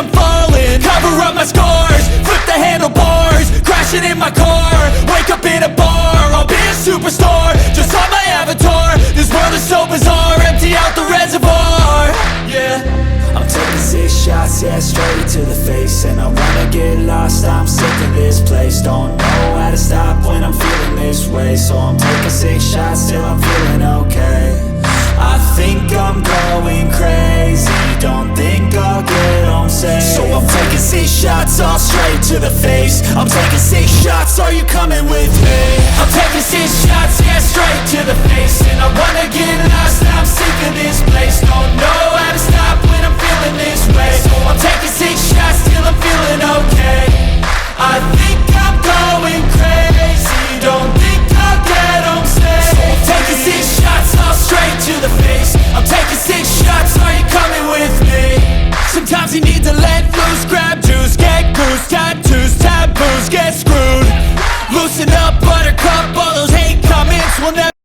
I'm falling. Cover up my scars, flip the handlebars, crashing in my car, wake up in a bar. I'll be a superstar, just on my avatar. This world is so bizarre, empty out the reservoir. Yeah, I'm taking 6 shots, yeah, straight to the face. And I wanna get lost, I'm sick of this place. Don't know how to stop when I'm feeling this way. So I'm taking 6 shots till I'm feeling okay. I think I'm going crazy, don't think I'll get home safe. So I'm taking 6 shots, all straight to the face. I'm taking 6 shots, are you coming with me? I'm taking 6 shots, yeah, straight to the face. And I wanna get lost, I'm sick of this place. Don't know how to stop when I'm feeling this way. So I'm taking 6 shots till I'm feeling okay. I think I'm going crazy, don't think I'll get home safe. So I'm taking 6 shots, all straight to the face. I'm taking 6 shots, are you coming with me? Sometimes you need to let loose, grab juice, get goose, tattoos, taboos, get screwed. Loosen up, buttercup, all those hate comments will never